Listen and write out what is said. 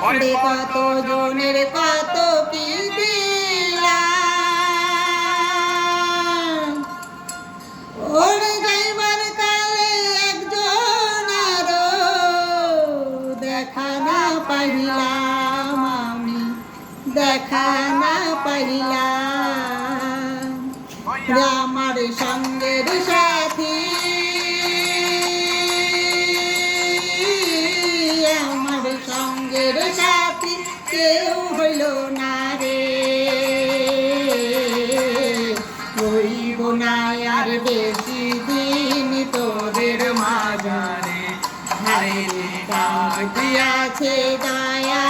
ওরে কত জনের কত কি দিলাম, ওরে যাইবার কালে একজন আরো দেখা না পাইলাম, আমি দেখা না পাইলাম। আমার সঙ্গের সাথী, আমার সঙ্গের সাথী কেউ হইল না রে, হইব না আর বেশি দিন তোদের মাঝারে। হায় রে কার দিয়াছে দয়া